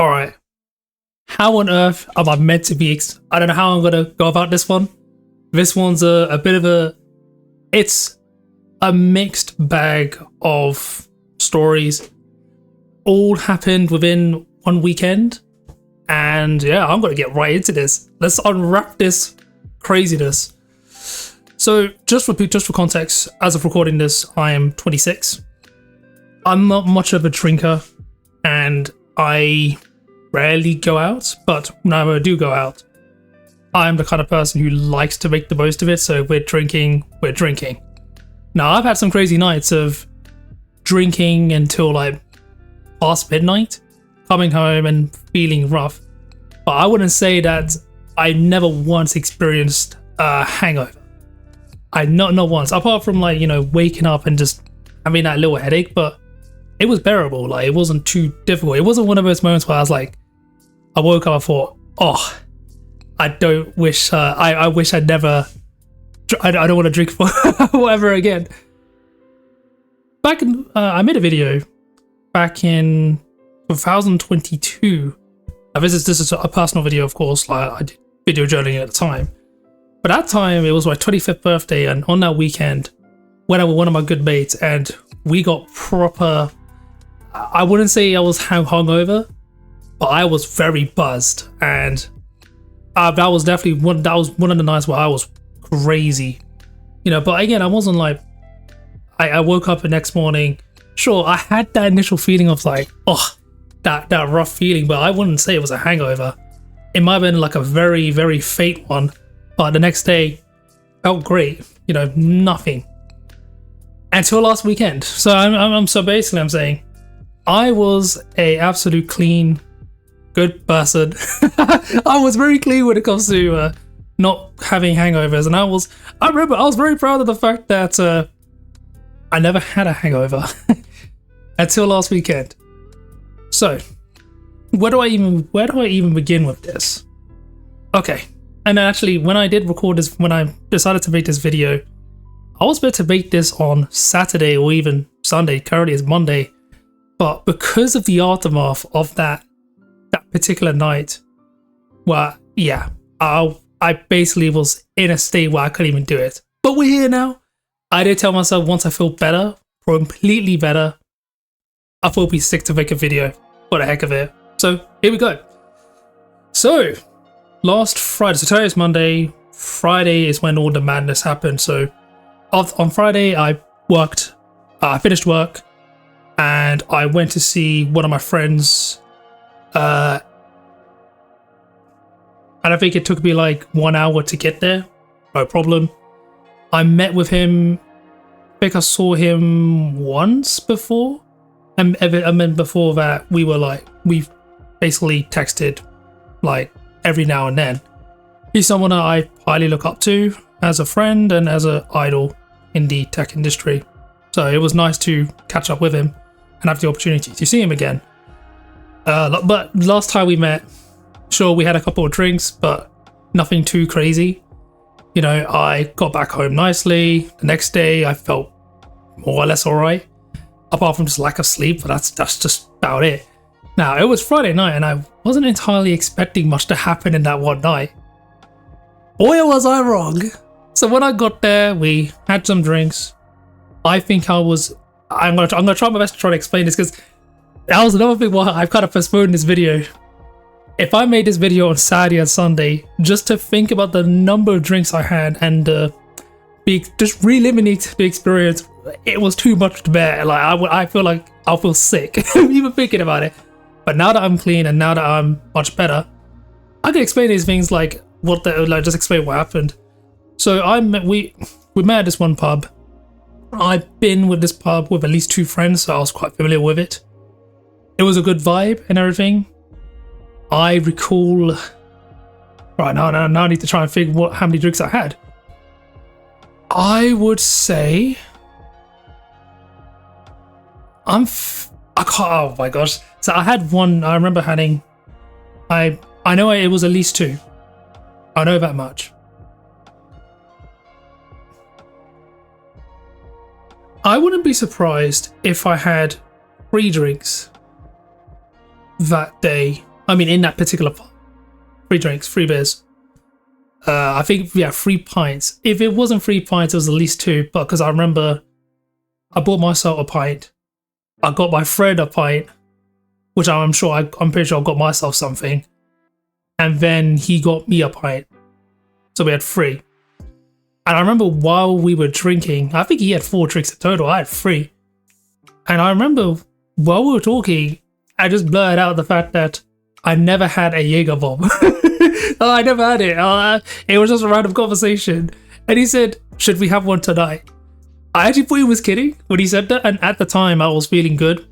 All right. How on earth am I meant to be? I don't know how I'm gonna go about this one. This one's a bit of a. It's a mixed bag of stories. All happened within one weekend, and yeah, I'm gonna get right into this. Let's unwrap this craziness. So, just for context, as of recording this, I am 26. I'm not much of a drinker, and I rarely go out, but whenever I do go out, I'm the kind of person who likes to make the most of it. So if we're drinking, we're drinking. Now, I've had some crazy nights of drinking until like past midnight, coming home and feeling rough. But I wouldn't say that I never once experienced a hangover. Not once, apart from like, waking up and just having that little headache, but it was bearable. Like, it wasn't too difficult. It wasn't one of those moments where I was like, I woke up, I thought, oh, I wish I'd never, I don't want to drink for whatever again. I made a video back in 2022. Now, this is a personal video, of course. Like, I did video journaling at the time. But that time, it was my 25th birthday, and on that weekend, went out with one of my good mates, and we got proper. I wouldn't say I was hungover, but I was very buzzed, and that was definitely one. That was one of the nights where I was crazy, But again, I wasn't like. I woke up the next morning. Sure, I had that initial feeling of like, oh, that rough feeling, but I wouldn't say it was a hangover. It might have been like a very, very faint one, but the next day felt great. Nothing until last weekend. So I'm saying I was a absolute clean, good person. I was very clean when it comes to not having hangovers, and I remember I was very proud of the fact that I never had a hangover until last weekend. So, where do I even begin with this? Okay, and actually, when I did record this, when I decided to make this video, I was meant to make this on Saturday or even Sunday. Currently, it's Monday, but because of the aftermath of that particular night, well, yeah, I basically was in a state where I couldn't even do it. But we're here now. I did tell myself once I feel better, completely better, I thought it'd be sick to make a video for the heck of it. So here we go. So last Friday, so today is Monday. Friday is when all the madness happened. So on Friday, I finished work, and I went to see one of my friends. And I think it took me like 1 hour to get there. No problem. I met with him. I think I saw him once before. And then before that, we basically texted like every now and then. He's someone that I highly look up to as a friend and as an idol in the tech industry. So it was nice to catch up with him and have the opportunity to see him again. But last time we met, sure, we had a couple of drinks, but nothing too crazy. I got back home nicely. The next day, I felt more or less alright, apart from just lack of sleep, but that's just about it. Now, it was Friday night, and I wasn't entirely expecting much to happen in that one night. Boy, was I wrong. So when I got there, we had some drinks. I think I'm gonna try my best to try to explain this, because that was another thing why I've kind of postponed this video. If I made this video on Saturday and Sunday, just to think about the number of drinks I had and just eliminate the experience, it was too much to bear. Like I feel like I'll feel sick even thinking about it. But now that I'm clean and now that I'm much better, I can explain these things like just explain what happened. So we met at this one pub. I've been with this pub with at least 2 friends, so I was quite familiar with it. It was a good vibe and everything. I recall. Right now I need to try and figure how many drinks I had. I would say I can't. Oh my gosh! So I had one. I remember having. I know it was at least 2. I know that much. I wouldn't be surprised if I had 3 drinks that day I mean, in that particular pub. 3 drinks, 3 beers. I think, yeah, 3 pints. If it wasn't 3 pints, it was at least 2. But because I remember I bought myself a pint. I got my friend a pint, which I'm pretty sure I got myself something. And then he got me a pint. So we had 3. And I remember while we were drinking, I think he had 4 drinks in total. I had 3. And I remember while we were talking, I just blurted out the fact that I never had a Jaeger bomb. I never had it. It was just a random conversation. And he said, should we have one tonight? I actually thought he was kidding when he said that. And at the time, I was feeling good.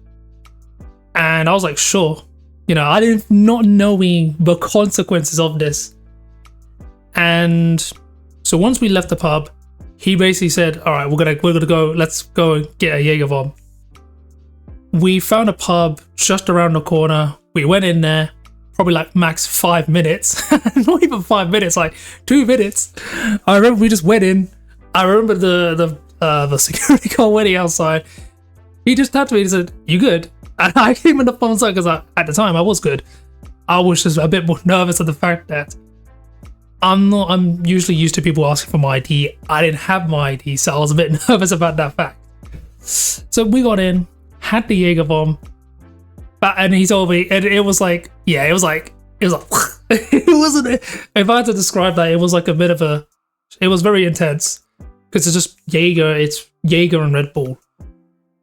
And I was like, sure. You know, I didn't, not knowing the consequences of this. And so once we left the pub, he basically said, all right, we're gonna go, let's go and get a Jaeger bomb. We found a pub just around the corner. We went in there, probably like max 5 minutes. Not even 5 minutes, like 2 minutes. I remember we just went in. I remember the security guard waiting outside. He just tapped me and said, you good? And I came in the phone because at the time I was good. I was just a bit more nervous at the fact that I'm usually used to people asking for my ID. I didn't have my ID, so I was a bit nervous about that fact. So we got in, had the Jaeger bomb, and he told me, and it was like, yeah, it was like, it wasn't, if I had to describe that, it was like a bit of a, it was very intense, because it's just Jaeger, it's Jaeger and Red Bull.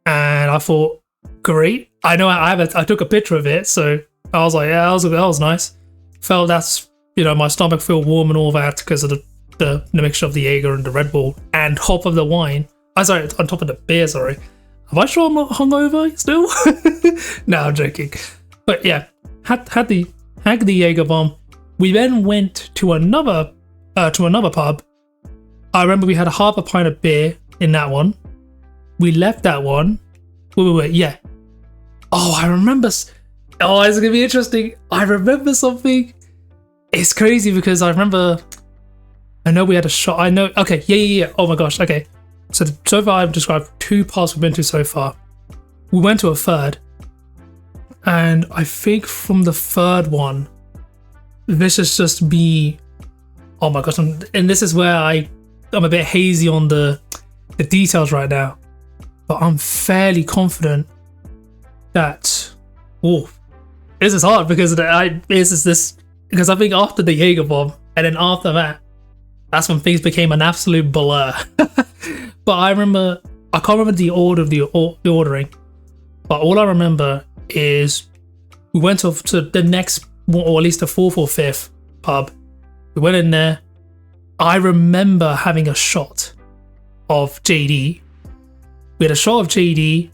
And I thought, great. I know I took a picture of it, so I was like, yeah, that was nice. Felt that's, you know, my stomach feel warm and all that because of the mixture of the Jaeger and the Red Bull and top of the wine. Sorry, on top of the beer, sorry. Am I sure I'm not hungover still? No, I'm joking. But yeah, had the Jaeger bomb. We then went to another pub. I remember we had a half a pint of beer in that one. We left that one. Wait, yeah. Oh, I remember. Oh, it's gonna be interesting. I remember something. It's crazy because I know we had a shot. I know. Okay, yeah. Oh my gosh. Okay. So far I've described 2 pubs we've been to so far. We went to a third. And I think from the third one, this is just me. Oh my gosh. And this is where I'm a bit hazy on the details right now. But I'm fairly confident that, this is hard because because I think after the Jaeger bomb and then after that, that's when things became an absolute blur. But I can't remember the order of the ordering, but all I remember is we went off to the next, or at least the 4th or 5th pub. We went in there. I remember having a shot of JD. We had a shot of JD.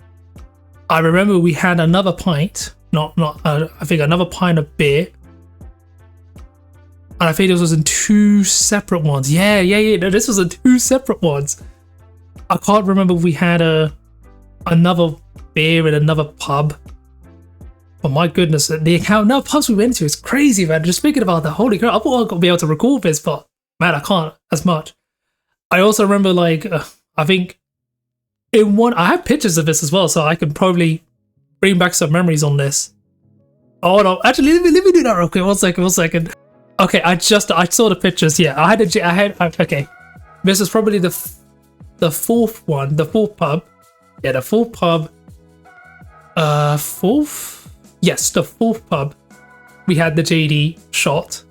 I remember we had another pint, I think another pint of beer. And I think this was in 2 separate ones. Yeah. No, this was in 2 separate ones. I can't remember if we had another beer in another pub. But my goodness, the amount of pubs we went to is crazy, man. Just thinking about the holy crap. I thought I was going to be able to record this, but man, I can't as much. I also remember, I think in one, I have pictures of this as well, so I can probably bring back some memories on this. Oh no, actually, let me do that real quick. One second. Okay, I saw the pictures. Yeah, okay. This is probably the 4th one, the 4th pub. Yeah, the 4th pub. 4th? Yes, the 4th pub. We had the JD shot.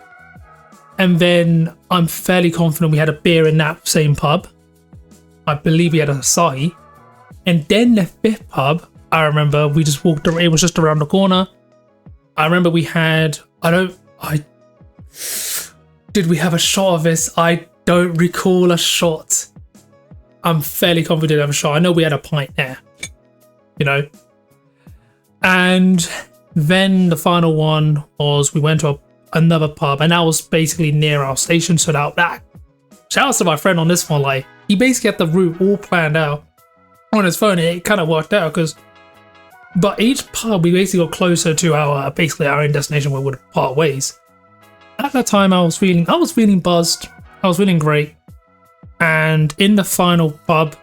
And then I'm fairly confident we had a beer in that same pub. I believe we had a Asahi. And then the 5th pub, I remember we just walked around, it was just around the corner. I remember we had, did we have a shot of this? I don't recall a shot. I'm fairly confident we have a shot. I know we had a pint there, you know. And then the final one was we went to another pub, and that was basically near our station. So that shout out to my friend on this one. He basically had the route all planned out on his phone, and it kind of worked out but each pub we basically got closer to our own destination where we would part ways. At that time, I was feeling buzzed. I was feeling great. And in the final pub,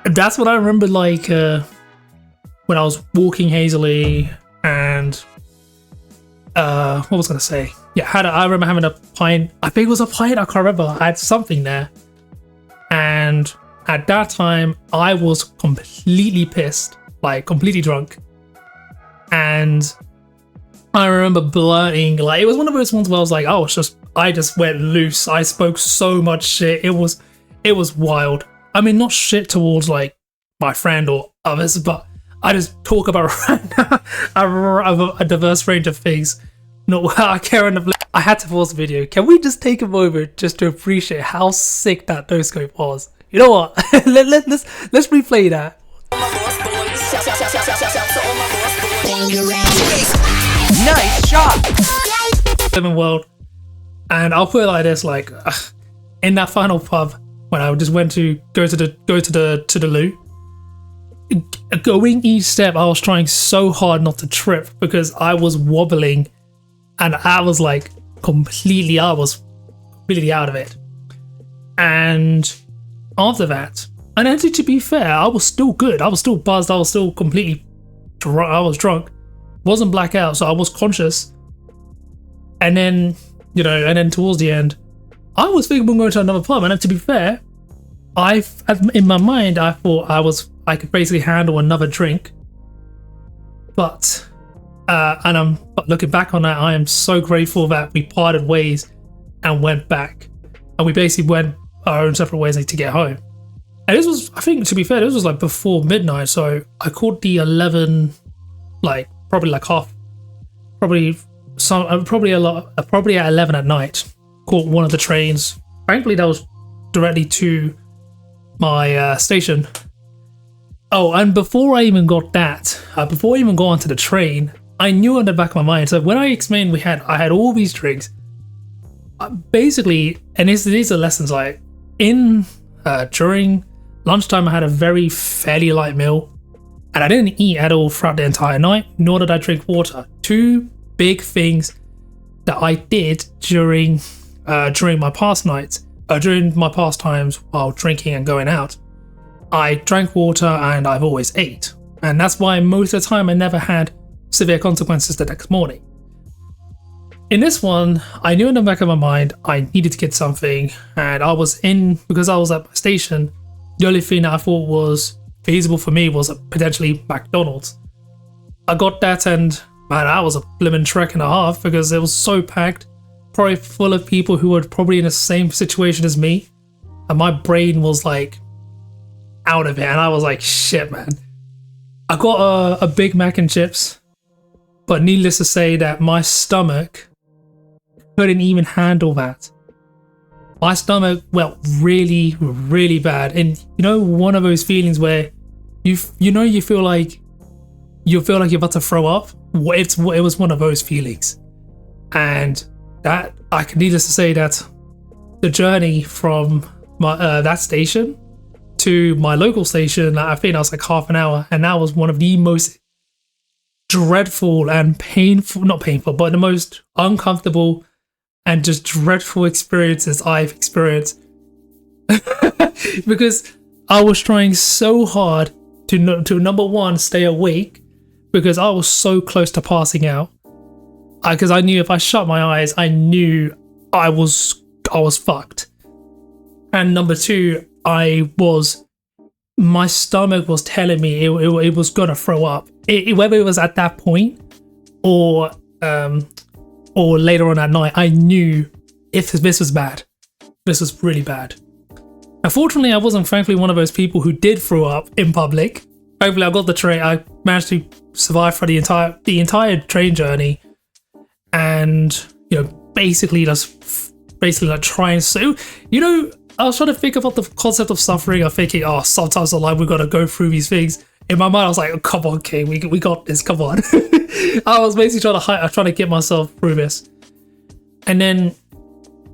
that's what I remember when I was walking hazily and what was I gonna say? Yeah, I remember having a pint. I think it was a pint. I can't remember. I had something there, and at that time I was completely pissed, like completely drunk, and I remember blurting. Like, it was one of those ones where I was like, oh, I just went loose. I spoke so much shit. It was wild. I mean, not shit towards like my friend or others, but I just talk about a diverse range of things. Not I care enough. I had to pause the video. Can we just take a moment just to appreciate how sick that no scope was? You know what? let's replay that. Nice shot. Living world, and I'll put it like this: like in that final pub when I just went to go to the loo. Going each step, I was trying so hard not to trip because I was wobbling, and I was completely out of it. And after that, and actually, to be fair, I was still good. I was still buzzed. I was still completely drunk. I was drunk, wasn't blackout, so I was conscious. And then, towards the end, I was thinking about going to another pub. And to be fair, in my mind, I thought I could basically handle another drink. But looking back on that, I am so grateful that we parted ways and went back, and we basically went our own separate ways to get home. And this was, I think, to be fair, this was before midnight, so I called the 11, probably at 11 at night. Caught one of the trains. Thankfully, that was directly to my station. Oh, and before I even got onto the train, I knew in the back of my mind. So when I explained I had all these drinks, basically, and these are lessons during lunchtime, I had a fairly light meal, and I didn't eat at all throughout the entire night, nor did I drink water. Two big things that I did during my past nights, during my past times while drinking and going out. I drank water and I've always ate. And that's why most of the time I never had severe consequences the next morning. In this one, I knew in the back of my mind I needed to get something, and because I was at my station, the only thing that I thought was feasible for me was potentially McDonald's. I got that, and man, that was a blimmin' trek and a half because it was so packed, probably full of people who were probably in the same situation as me, and my brain was out of it, and I was like, shit, man. I got a Big Mac and chips, but needless to say that my stomach couldn't even handle that. My stomach went really, really bad, and one of those feelings where you feel like you're about to throw up. It was one of those feelings, and that I can needless to say that the journey from my that station to my local station, I think that was half an hour, and that was one of the most dreadful and not painful, but the most uncomfortable and just dreadful experiences I've experienced. Because I was trying so hard to number one, stay awake, because I was so close to passing out. Because I knew if I shut my eyes, I knew I was fucked. And number two, my stomach was telling me it was gonna throw up. Whether it was at that point or later on that night, I knew if this was bad. This was really bad. Unfortunately, I wasn't, frankly, one of those people who did throw up in public. Thankfully, I got the train. I managed to survive for the entire train journey, and basically trying to. I was trying to think about the concept of suffering. I'm thinking, sometimes in life we gotta go through these things. In my mind, I was like, oh, come on, King, we got this. Come on. I was basically trying to get myself through this. And then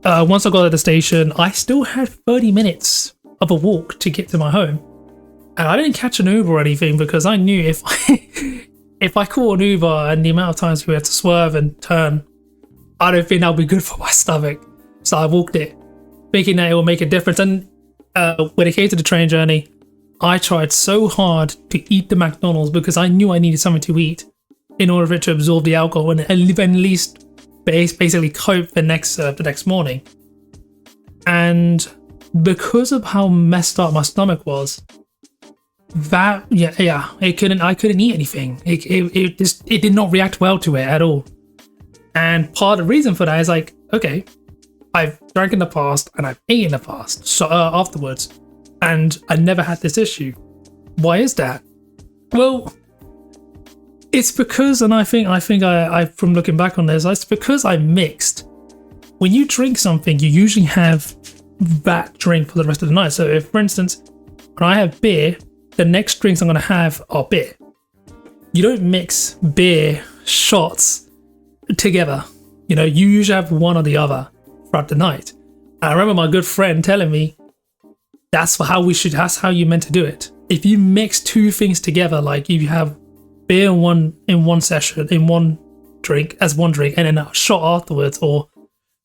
once I got at the station, I still had 30 minutes of a walk to get to my home. And I didn't catch an Uber or anything because I knew if I caught an Uber and the amount of times we had to swerve and turn, I don't think that would be good for my stomach. So I walked it, thinking that it will make a difference. And when it came to the train journey, I tried so hard to eat the McDonald's because I knew I needed something to eat. in order for it to absorb the alcohol and at least basically cope the next morning. And because of how messed up my stomach was, I couldn't eat anything. It did not react well to it at all. And part of the reason for that is like, okay, I've drank in the past and I've eaten in the past, so afterwards, and I never had this issue. Why is that? Well, it's because, and I think I from looking back on this, it's because I mixed. When you drink something, you usually have that drink for the rest of the night. So if, for instance, when I have beer, the next drinks I'm going to have are beer. You don't mix beer shots together. You know, you usually have one or the other throughout the night. And I remember my good friend telling me that's how you meant to do it. If you mix two things together, like if you have beer in one session, in one drink, as one drink, and then a shot afterwards, or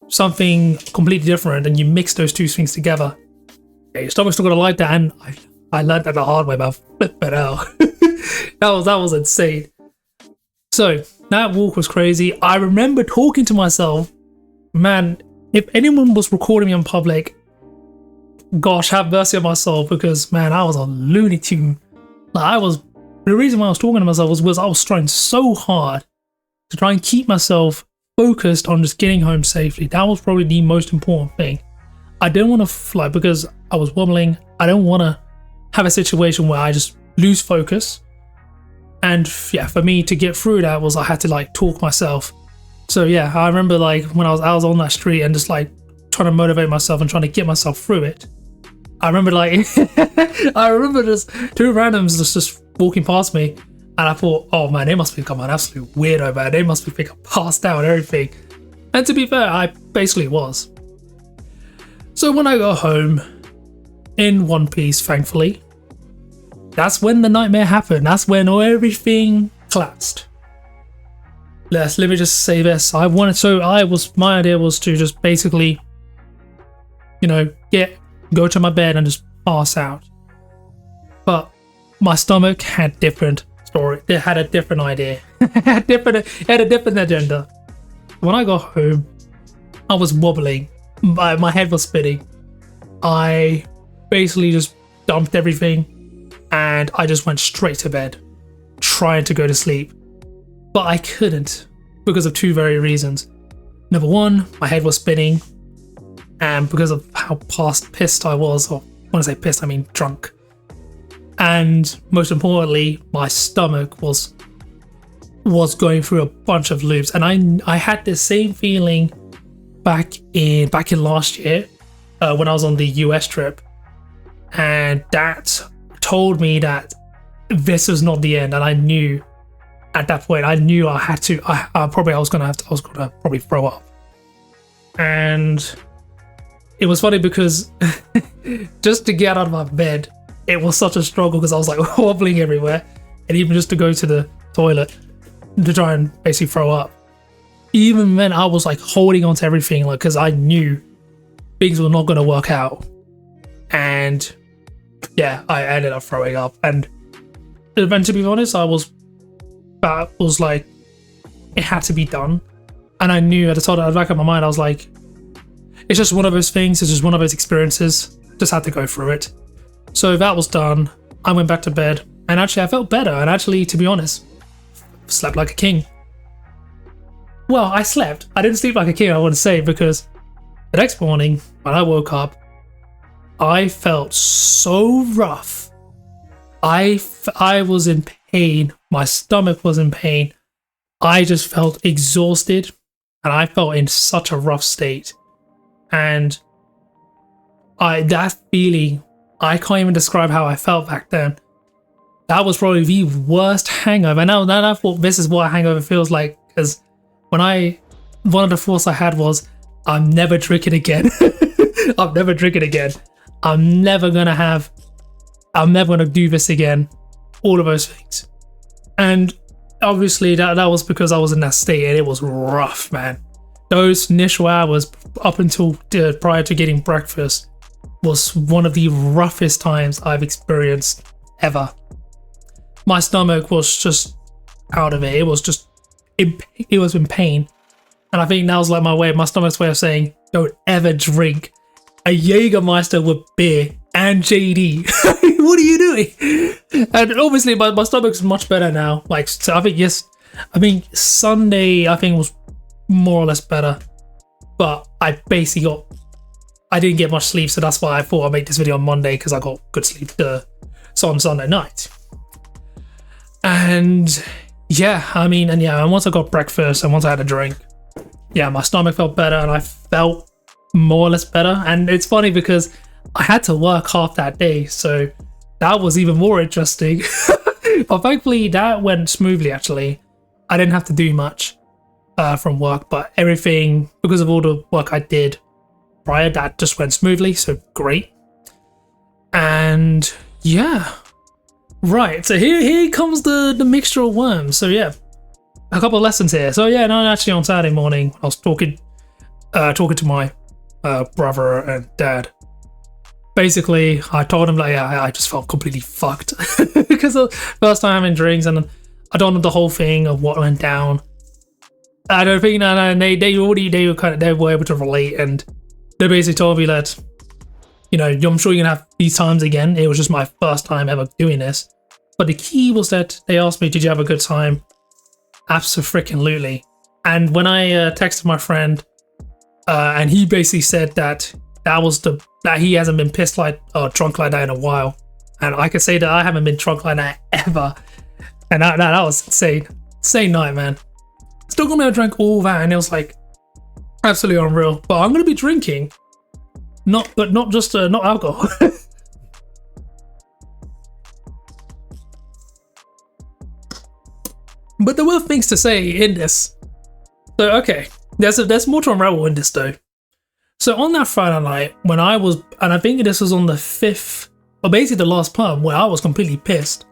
something completely different, and you mix those two things together, your stomach's not gonna like that. And I learned that the hard way, but flip it out. that was insane. So that walk was crazy. I remember talking to myself, man, if anyone was recording me in public, gosh, have mercy on my soul, because man, I was a Looney Tune. The reason why I was talking to myself was I was trying so hard to try and keep myself focused on just getting home safely. That was probably the most important thing. I didn't want to fly because I was wobbling. I don't want to have a situation where I just lose focus. And yeah, for me to get through that was I had to like talk myself. So yeah, I remember like when I was on that street and just like trying to motivate myself and trying to get myself through it. I remember just two randoms just walking past me, and I thought, oh man, they must think I'm an absolute weirdo, man. They must think I'm passed out and everything. And to be fair, I basically was. So when I got home, in one piece, thankfully, that's when the nightmare happened. That's when everything collapsed. Let me just say this. My idea was to just basically, go to my bed and just pass out. But my stomach had different story. It had a different idea. It had a different agenda. When I got home, I was wobbling. My head was spinning. I basically just dumped everything and I just went straight to bed, trying to go to sleep. But I couldn't because of two very reasons. Number one, my head was spinning, and because of how pissed I was, or when I say pissed, I mean drunk. And most importantly, my stomach was going through a bunch of loops. And I had the same feeling back in last year when I was on the US trip, and that told me that this was not the end. And I knew at that point, I was gonna probably throw up. And it was funny because just to get out of my bed, it was such a struggle because I was like wobbling everywhere, and even just to go to the toilet to try and basically throw up. Even then, I was like holding on to everything, like, because I knew things were not going to work out. And yeah, I ended up throwing up. And to be honest, that was like, it had to be done. And I knew at the back of my mind, I was like, it's just one of those things. It's just one of those experiences. Just had to go through it. So that was done. I went back to bed, and actually I felt better. And actually, to be honest, slept like a king. Well, I slept. I didn't sleep like a king, I want to say, because the next morning when I woke up, I felt so rough. I was in pain. My stomach was in pain. I just felt exhausted, and I felt in such a rough state. And that feeling, I can't even describe how I felt back then. That was probably the worst hangover. And now I thought this is what a hangover feels like, because one of the thoughts I had was, I'm never drinking again. I'm never drinking again. I'm never gonna do this again. All of those things. And obviously that was because I was in that state, and it was rough, man. Those initial hours up until prior to getting breakfast was one of the roughest times I've experienced ever. My stomach was just out of it. It was just, it was in pain. And I think that was like my stomach's way of saying, don't ever drink a Jägermeister with beer and JD. What are you doing? And obviously my stomach's much better now. Like, so I think Sunday, I think was more or less better. But I didn't get much sleep, so that's why I thought I'd make this video on Monday, because I got good sleep so on Sunday night. And yeah, and once I got breakfast and once I had a drink, yeah, my stomach felt better and I felt more or less better. And it's funny because I had to work half that day, so that was even more interesting. But thankfully that went smoothly. Actually, I didn't have to do much from work, but everything, because of all the work I did prior, that just went smoothly, so great. And yeah, right, so here comes the mixture of worms. So yeah, a couple of lessons here. So yeah, no, actually on Saturday morning I was talking to my brother and dad. Basically I told him like, yeah, I just felt completely fucked because the first time having drinks, and I don't know the whole thing of what went down. I don't think they were able to relate, and they basically told me that, you know, I'm sure you're gonna have these times again. It was just my first time ever doing this. But the key was that they asked me, did you have a good time? Abso-freaking-lutely. And when I texted my friend, and he basically said that he hasn't been pissed like or drunk like that in a while. And I could say that I haven't been drunk like that ever. And that was insane. Insane night, man. Still gonna drink all that, and it was like absolutely unreal. But I'm gonna be drinking, not alcohol. But there were things to say in this. So okay, there's more to unravel in this though. So on that Friday night, when I was, and I think this was on the 5th, or basically the last pub where I was completely pissed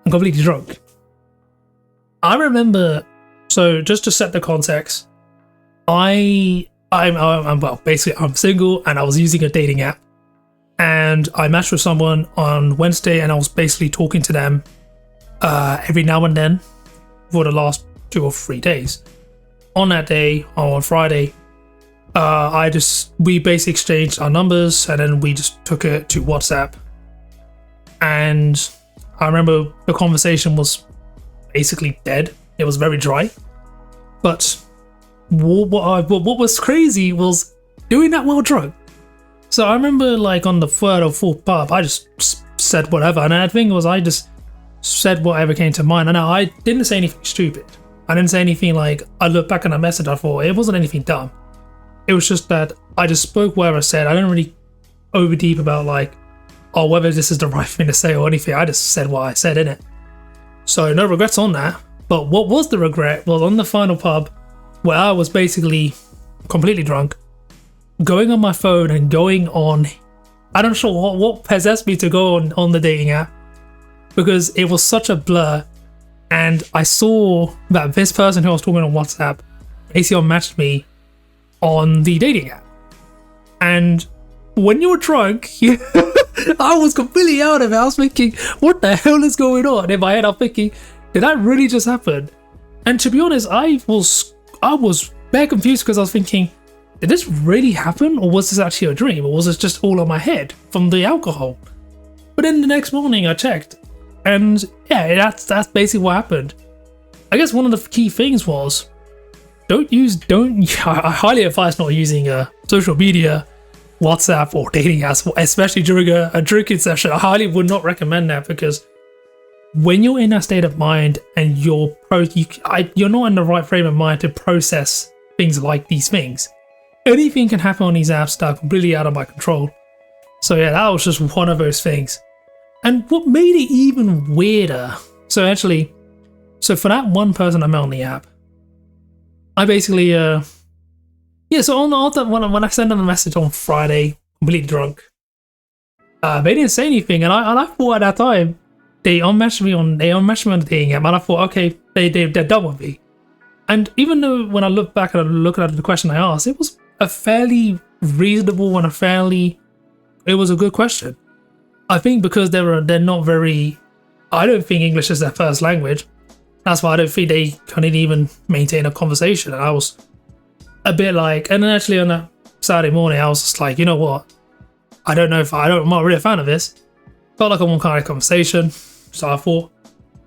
and completely drunk. I remember, so just to set the context, I'm single and I was using a dating app, and I matched with someone on Wednesday, and I was basically talking to them every now and then for the last 2 or 3 days. On that day, on Friday, we basically exchanged our numbers, and then we just took it to WhatsApp. And I remember the conversation was basically dead. It was very dry. But what was crazy was doing that while drunk. So I remember like on the 3rd or 4th pub, I just said whatever. And the thing was, I just said whatever came to mind. And I didn't say anything stupid. I didn't say anything like, I looked back on that message, I thought it wasn't anything dumb. It was just that I just spoke whatever I said. I didn't really over deep about like, oh, whether this is the right thing to say or anything. I just said what I said, innit? So no regrets on that. But what was the regret was on the final pub, where I was basically completely drunk, going on my phone and going on, I don't know what possessed me to go on the dating app, because it was such a blur. And I saw that this person who I was talking on WhatsApp basically matched me on the dating app. And when you're drunk, I was completely out of it. I was thinking, what the hell is going on? In my head, I'm thinking, did that really just happen? And to be honest, I was very confused, because I was thinking, did this really happen, or was this actually a dream, or was this just all in my head from the alcohol? But then the next morning I checked, and yeah, that's basically what happened. I guess one of the key things was, I highly advise not using social media, WhatsApp or dating apps, especially during a drinking session. I highly would not recommend that, because when you're in that state of mind and you're not in the right frame of mind to process things like these things, anything can happen on these apps that are completely out of my control. So yeah, that was just one of those things. And what made it even weirder, so for that one person I met on the app, I basically so when I sent them a message on Friday, completely drunk, they didn't say anything, and I thought at that time they unmatched me on the dating app, and I thought, okay, they're done with me. And even though when I look back and I look at the question I asked, it was a fairly reasonable and it was a good question. I think because they're not very, I don't think English is their first language. That's why I don't think they couldn't even maintain a conversation. And I was a bit like, and then actually on that Saturday morning, I was just like, you know what? I'm not really a fan of this. Felt like I want kind of conversation. So I thought,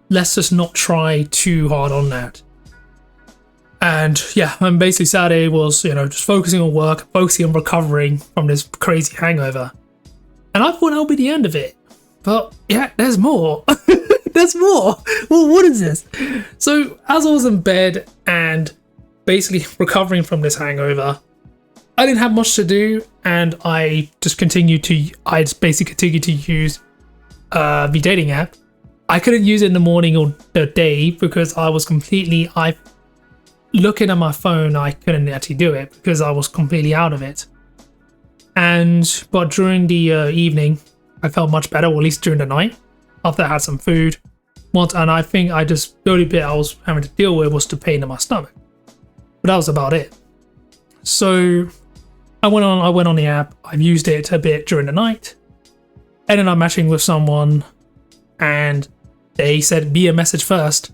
let's just not try too hard on that. And yeah, and basically Saturday was, just focusing on work, focusing on recovering from this crazy hangover. And I thought that would be the end of it. But yeah, there's more. There's more. Well, what is this? So as I was in bed and basically recovering from this hangover, I didn't have much to do, and I just basically continued to use the dating app. I couldn't use it in the morning or the day because I was looking at my phone. I couldn't actually do it because I was completely out of it. But during the evening, I felt much better, or at least during the night, after I had some food. And I think the only bit I was having to deal with was the pain in my stomach. But that was about it. So I went on the app. I've used it a bit during the night. Ended up matching with someone, and they said be a message first.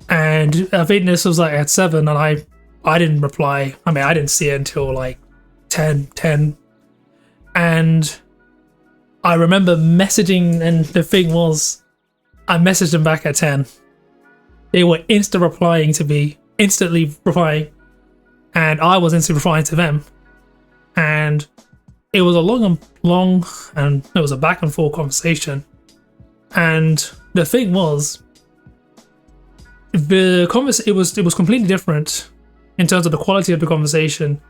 And I think this was like at 7, and I didn't reply. I mean, I didn't see it until like 10. And I remember messaging, and the thing was, I messaged them back at 10. They were instantly replying, and I was instantly replying to them. And it was a long, and it was a back and forth conversation. And the thing was, it was completely different in terms of the quality of the conversation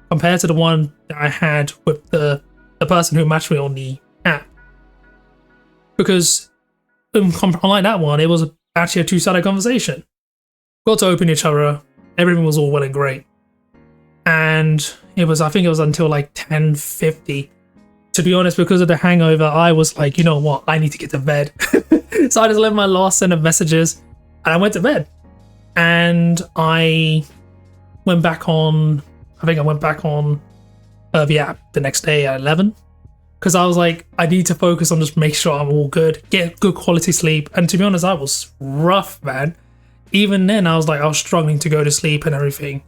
compared to the one that I had with the person who matched me on the app. Because unlike that one, it was actually a two-sided conversation. Got to open each other, everything was all well and great. And I think it was until like 10:50. To be honest, because of the hangover, I was like, you know what, I need to get to bed. So I just left my last set of messages and I went to bed. And I went back on the app the next day at 11. Because I was like, I need to focus on just make sure I'm all good, get good quality sleep. And to be honest, I was rough, man. Even then, I was struggling to go to sleep and everything.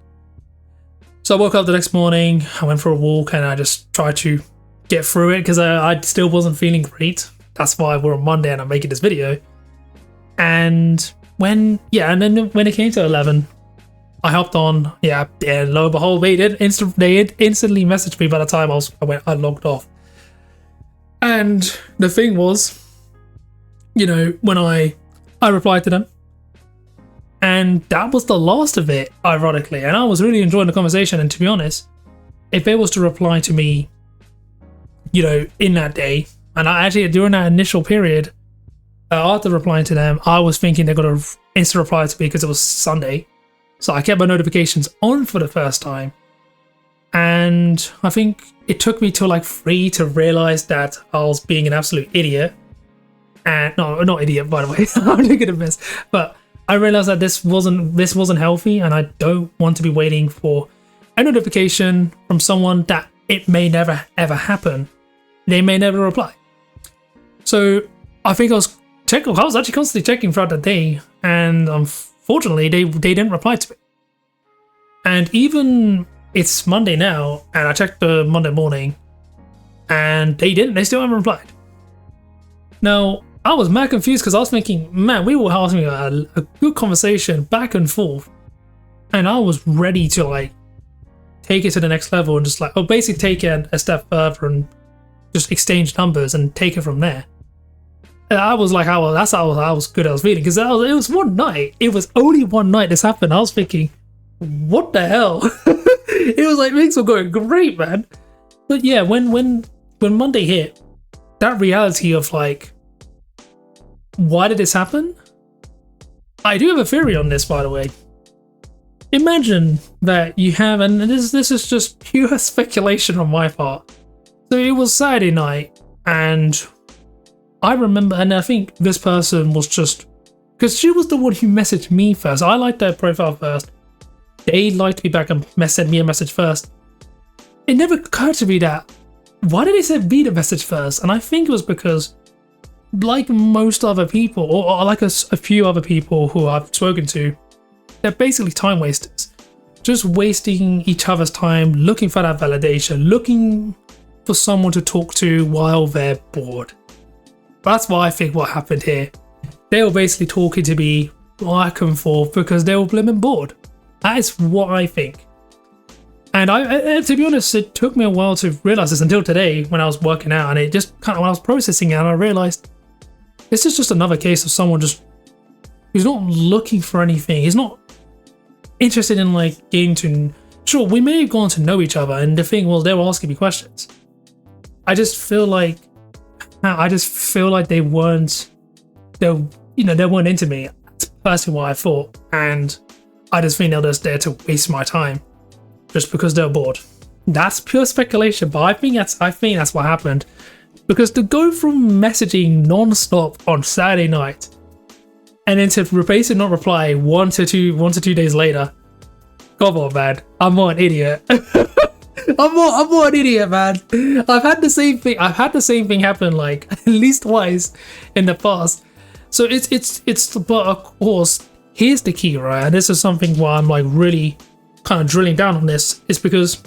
So I woke up the next morning, I went for a walk, and I just tried to get through it because I still wasn't feeling great. That's why we're on Monday and I'm making this video. And then when it came to 11, I hopped on, and lo and behold, they instantly messaged me by the time I logged off. And the thing was, when I replied to them, and that was the last of it, ironically. And I was really enjoying the conversation. And to be honest, if they was to reply to me, in that day, and I actually, during that initial period, after replying to them, I was thinking they're going to instant reply to me because it was Sunday. So I kept my notifications on for the first time. And I think it took me till like 3 to realize that I was being an absolute idiot. And no, not idiot, by the way. I'm making a mess. But I realized that this wasn't healthy, and I don't want to be waiting for a notification from someone that it may never ever happen. They may never reply. So I think I was actually constantly checking throughout the day, and unfortunately they didn't reply to me. And even it's Monday now, and I checked the Monday morning, and they still haven't replied. Now, I was mad confused because I was thinking, man, we were having a good conversation back and forth, and I was ready to take it to the next level and just basically take it a step further and just exchange numbers and take it from there. And I was like, that's how I was feeling, because it was one night. It was only one night this happened. I was thinking, what the hell? It was like things were going great, man. But yeah, when Monday hit, that reality of why did this happen? I do have a theory on this, by the way. Imagine that you have, and this is just pure speculation on my part. So it was Saturday night, and I remember, and I think this person was just, because she was the one who messaged me first. I liked their profile first. They liked me back and sent me a message first. It never occurred to me that, why did they send me the message first? And I think it was because like most other people, or like a few other people who I've spoken to, they're basically time wasters. Just wasting each other's time, looking for that validation, looking for someone to talk to while they're bored. That's what I think what happened here. They were basically talking to me back and forth because they were blimmin' bored. That is what I think. And to be honest, it took me a while to realize this until today when I was working out, and it just kind of, when I was processing it, and I realized this is just another case of someone just who's not looking for anything. He's not interested in like getting to. Sure, we may have gone to know each other, and the thing was they were asking me questions. I just feel like they weren't into me. That's personally what I thought, and I just think they're just there to waste my time. Just because they're bored. That's pure speculation, but I think that's what happened. Because to go from messaging non-stop on Saturday night and then to replace and not reply one to two days later, come on, man, I'm not an idiot. I'm not an idiot, man. I've had the same thing happen like at least twice in the past. So but of course, here's the key, right? And this is something where I'm like really kind of drilling down on this, is because,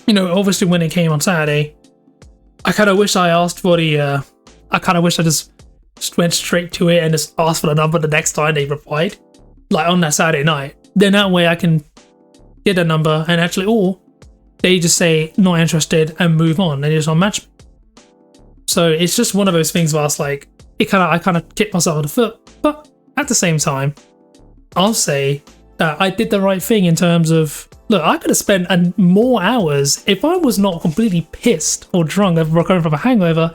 obviously when it came on Saturday, I kind of wish I asked for the, I kind of wish I just went straight to it and just asked for the number the next time they replied, like on that Saturday night. Then that way I can get a number and actually, or they just say not interested and move on and just unmatch me. So it's just one of those things where I was like, I kind of kicked myself in the foot, but at the same time, I'll say that I did the right thing in terms of, look, I could have spent more hours if I was not completely pissed or drunk or recovering from a hangover.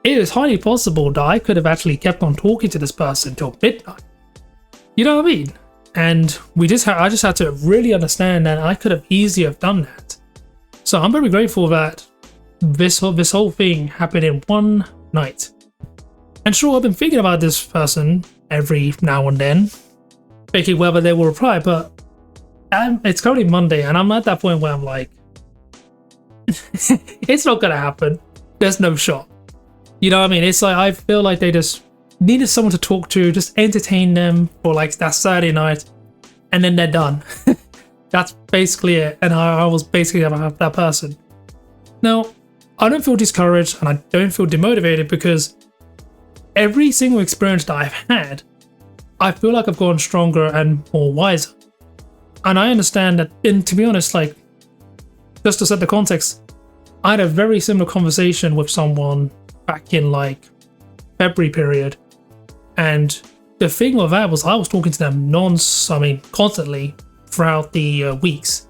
It is highly possible that I could have actually kept on talking to this person till midnight. You know what I mean? And I just had to really understand that I could have easily have done that. So I'm very grateful that this whole thing happened in one night. And sure, I've been thinking about this person every now and then, thinking whether they will reply, but it's currently Monday and I'm at that point where I'm like, it's not gonna happen. There's no shot. You know what I mean? It's like, I feel like they just needed someone to talk to, just entertain them for like that Saturday night, and then they're done. That's basically it. And I was basically that person. Now, I don't feel discouraged and I don't feel demotivated, because every single experience that I've had, I feel like I've gotten stronger and more wiser. And I understand that, and to be honest, like, just to set the context, I had a very similar conversation with someone back in like February period. And the thing with that was I was talking to them constantly throughout the weeks,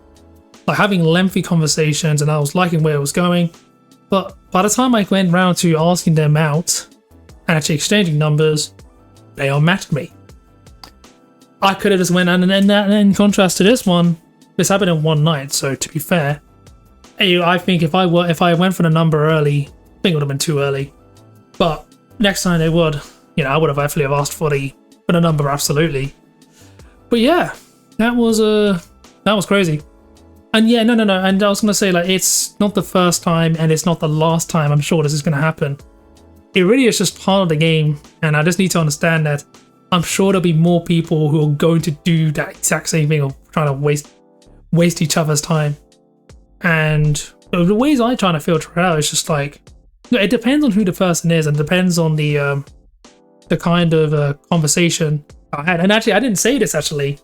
like having lengthy conversations, and I was liking where it was going. But by the time I went round to asking them out and actually exchanging numbers, they unmatched me. I could have just went, and in contrast to this one, this happened in one night. So to be fair, I think if I went for the number early, I think it would have been too early. But next time they would, I would have actually have asked for the number, absolutely. But yeah, that was crazy. And yeah, no. And I was gonna say, like, it's not the first time and it's not the last time I'm sure this is gonna happen. It really is just part of the game, and I just need to understand that I'm sure there'll be more people who are going to do that exact same thing of trying to waste each other's time. And the ways I try to filter it out is just like, it depends on who the person is, and depends on the kind of conversation I had. And actually, I didn't say this actually.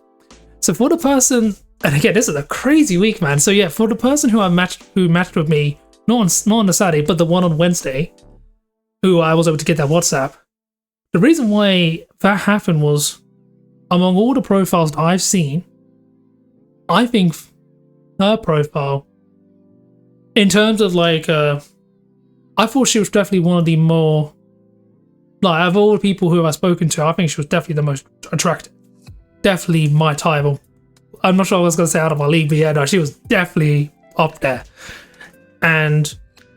So for the person, and again, this is a crazy week, man. So yeah, for the person who matched with me, not on the Saturday, but the one on Wednesday, who I was able to get that WhatsApp. The reason why that happened was, among all the profiles that I've seen, I think her profile, in terms of like, I thought she was definitely one of the more, like, of all the people who I've spoken to, I think she was definitely the most attractive. Definitely my type. I'm not sure I was going to say out of my league, but yeah, no, she was definitely up there.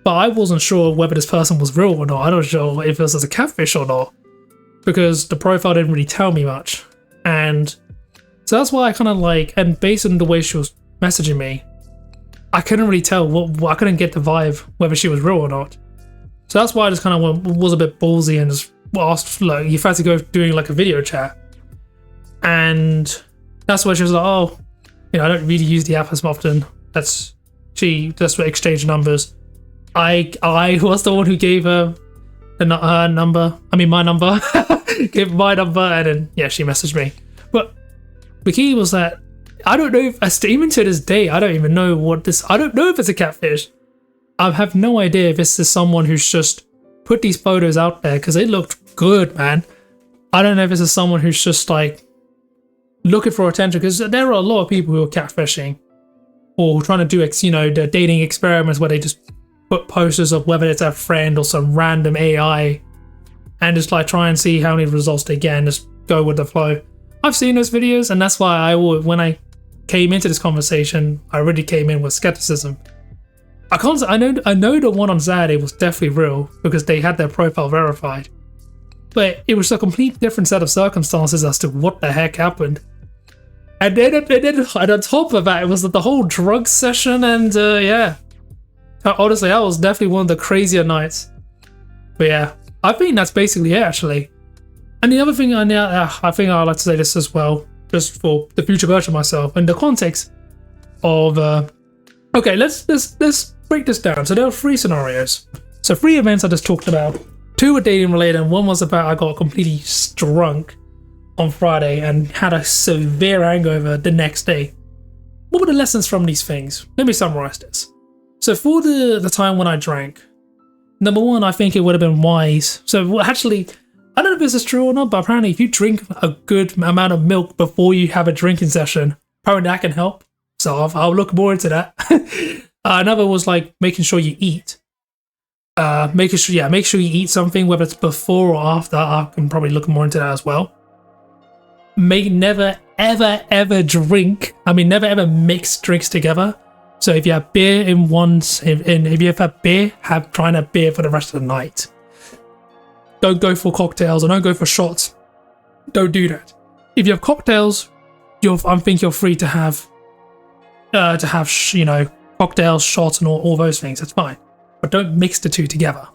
But I wasn't sure whether this person was real or not. I'm not sure if it was a catfish or not, because the profile didn't really tell me much. And so that's why I kind of like, and based on the way she was messaging me, I couldn't really tell I couldn't get the vibe whether she was real or not. So that's why I just kind of was a bit ballsy and just asked, like, you fancy go doing like a video chat? And that's why she was like, oh, I don't really use the app as often. That's what exchange numbers. I was the one who gave her her number. I mean, my number. Gave my number, and then yeah, she messaged me. But the key was that I don't know if, even to this day, I don't even know what this. I don't know if it's a catfish. I have no idea if this is someone who's just put these photos out there because they looked good, man. I don't know if this is someone who's just like looking for attention, because there are a lot of people who are catfishing or trying to do the dating experiments where they just put posters of whether it's a friend or some random AI and just like try and see how many results they get and just go with the flow. I've seen those videos, and that's why when I came into this conversation, I already came in with skepticism. I know the one on Saturday was definitely real because they had their profile verified, but it was a complete different set of circumstances as to what the heck happened. And then on top of that, it was the whole drug session, and yeah. Honestly, that was definitely one of the crazier nights. But yeah, I think that's basically it, actually. And the other thing I think I'd like to say this as well, just for the future version of myself, in the context of okay, let's break this down. So there are 3 scenarios. So 3 events I just talked about. 2 were dating related, and one was about I got completely drunk on Friday and had a severe hangover the next day. What were the lessons from these things? Let me summarize this. So for the time when I drank, number 1, I think it would have been wise. So actually, I don't know if this is true or not, but apparently if you drink a good amount of milk before you have a drinking session, apparently that can help. So I'll look more into that. Another was like making sure you eat. Make sure you eat something, whether it's before or after. I can probably look more into that as well. Never ever drink. Never ever mix drinks together. So if you have beer in once, if you have had beer, try and have beer for the rest of the night. Don't go for cocktails or don't go for shots. Don't do that. If you have cocktails, I think you're free to have cocktails, shots, and all those things. That's fine, but don't mix the 2 together.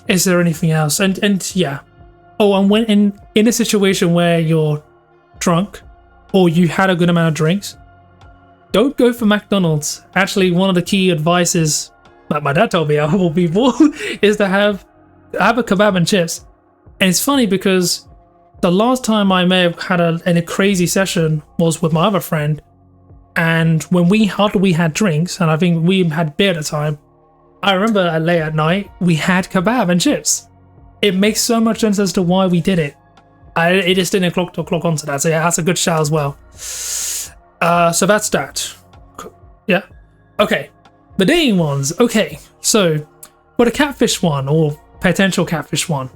Is there anything else? And yeah. Oh, and when in a situation where you're drunk or you had a good amount of drinks, don't go for McDonald's. Actually, one of the key advices that my dad told me of all people is to have a kebab and chips. And it's funny because the last time I may have had a crazy session was with my other friend, and after we had drinks, and I think we had beer at the time, I remember late at night we had kebab and chips. It makes so much sense as to why we did it. It just didn't clock onto that. So yeah, that's a good shout as well. So that's that. Yeah. Okay. The dating ones. Okay. So for the catfish one, or potential catfish one,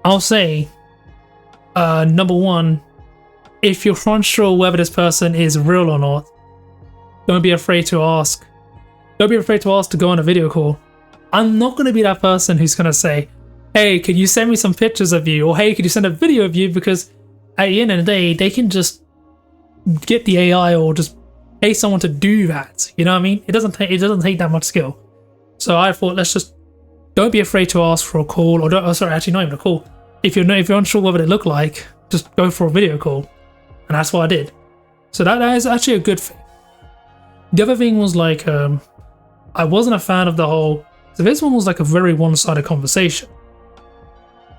I'll say, number 1, if you're unsure whether this person is real or not, don't be afraid to ask. Don't be afraid to ask to go on a video call. I'm not going to be that person who's going to say, hey, can you send me some pictures of you? Or hey, can you send a video of you? Because at the end of the day, they can just get the AI or just pay someone to do that. You know what I mean? It doesn't take that much skill. So I thought, don't be afraid to ask for a call, or not even a call. If you're unsure what they look like, just go for a video call. And that's what I did. So that is actually a good thing. The other thing was like, I wasn't a fan of the whole, so this one was like a very one-sided conversation.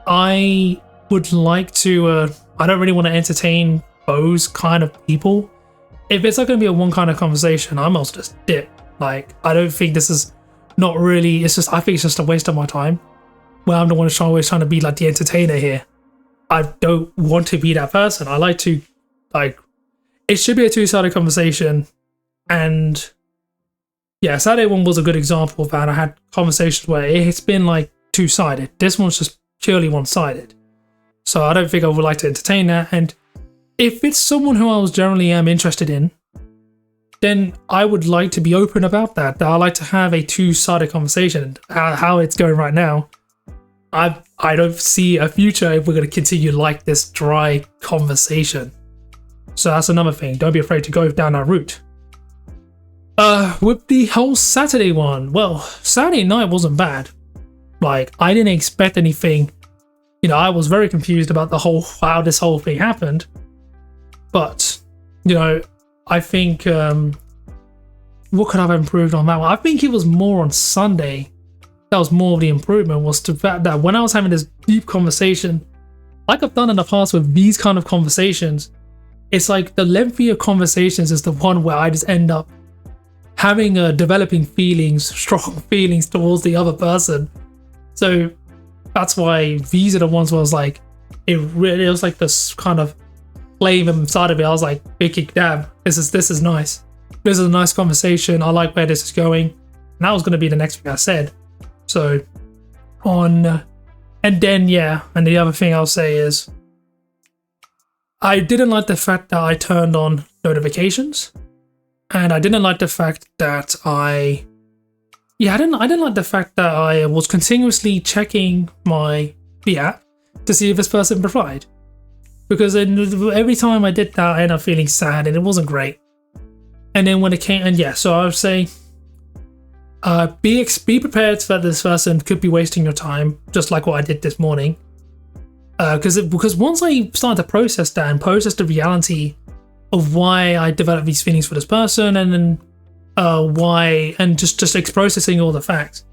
I would like to, I don't really want to entertain those kind of people. If it's not going to be a one kind of conversation, I must just dip. Like, I don't think this is not really, I think it's just a waste of my time. Where I'm the one who's always trying to be like the entertainer here. I don't want to be that person. I like to, it should be a 2-sided conversation. And yeah, Saturday one was a good example of that. I had conversations where it's been like 2-sided. This one's just purely 1-sided. So I don't think I would like to entertain that. And if it's someone who I was generally am interested in, then I would like to be open about that. I like to have a 2-sided conversation. How it's going right now, I don't see a future if we're going to continue like this dry conversation. So that's another thing. Don't be afraid to go down that route. With the whole Saturday one, well, Saturday night wasn't bad. Like, I didn't expect anything. You know, I was very confused about how this whole thing happened. But, you know, I think, what could I have improved on that one? I think it was more on Sunday. That was more of the improvement, was the fact that when I was having this deep conversation, like I've done in the past with these kind of conversations, it's like the lengthier conversations is the one where I just end up having developing feelings, strong feelings towards the other person. So that's why these are the ones where I was like, it was like this kind of flame inside of it. I was like, okay, damn, this is nice. This is a nice conversation. I like where this is going. And that was going to be the next thing I said. So and then, yeah, and the other thing I'll say is, I didn't like the fact that I turned on notifications, and I didn't like the fact that I didn't like the fact that I was continuously checking the app to see if this person replied, because every time I did that, I ended up feeling sad, and it wasn't great. And then when it came, and yeah, so I would say, be prepared that this person could be wasting your time, just like what I did this morning. Because once I started to process that and process the reality of why I developed these feelings for this person, and then why, and just processing all the facts,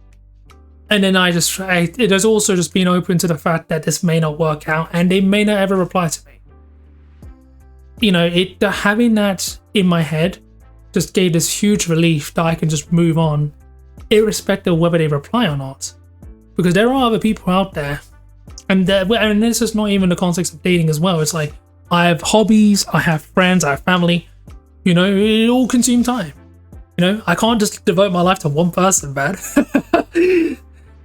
and then it has also just been open to the fact that this may not work out, and they may not ever reply to me. You know, having that in my head just gave this huge relief that I can just move on, irrespective of whether they reply or not, because there are other people out there, and this is not even the context of dating as well. It's like, I have hobbies, I have friends, I have family. You know, it all consumes time. You know, I can't just devote my life to one person, man.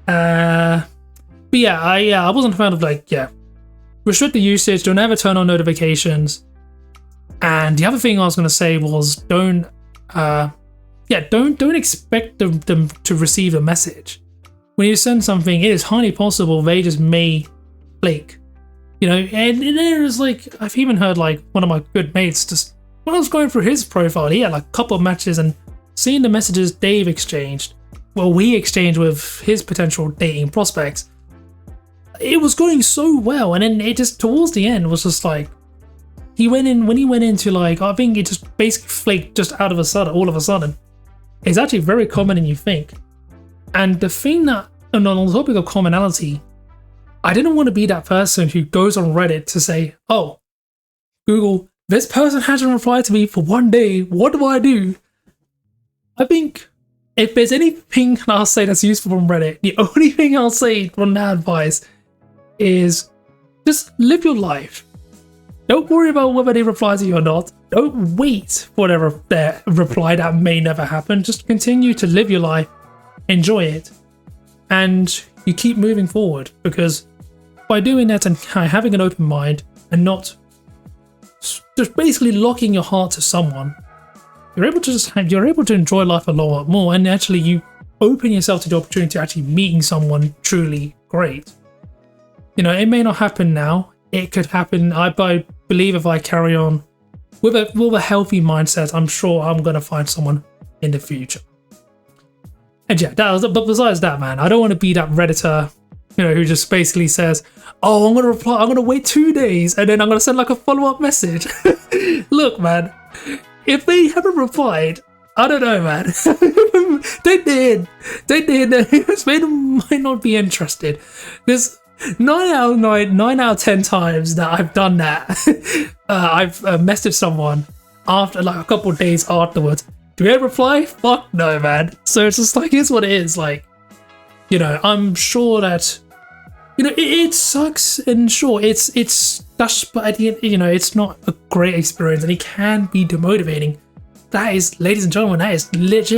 But yeah, I wasn't a fan of restrict the usage, don't ever turn on notifications. And the other thing I was going to say was, don't expect them to receive a message. When you send something, it is highly possible they just may flake. You know, and there's like, I've even heard like one of my good mates, just when I was going through his profile, he had like a couple of matches, and seeing the messages we exchanged with his potential dating prospects, it was going so well. And then it just, towards the end, was just like, when he went into like, I think it just basically flaked just all of a sudden. It's actually very common than you think. And the thing that, and on the topic of commonality, I didn't want to be that person who goes on Reddit to say, oh, Google, this person hasn't replied to me for one day, what do I do? I think if there's anything I'll say that's useful from Reddit, the only thing I'll say from that advice is just live your life. Don't worry about whether they reply to you or not. Don't wait for their reply that may never happen. Just continue to live your life, enjoy it, and you keep moving forward, because by doing that and having an open mind and not just basically locking your heart to someone, you're able to enjoy life a lot more, and actually you open yourself to the opportunity to actually meeting someone truly great. You know, it may not happen now. It could happen. I believe if I carry on with a healthy mindset, I'm sure I'm gonna find someone in the future. And yeah, but besides that, man, I don't want to be that Redditor, you know, who just basically says, oh, I'm gonna wait 2 days and then I'm gonna send like a follow-up message. Look, man, if they haven't replied, I don't know, man. They did. They might not be interested. There's 9 out of 10 times that I've done that. I've messaged someone after like a couple of days afterwards. Do we ever reply? Fuck no, man. So it's just like, here's what it is. Like, you know, I'm sure that, you know, it sucks, and sure, it's that's, but at the end, you know, it's not a great experience, and it can be demotivating. That is, ladies and gentlemen, that is legit.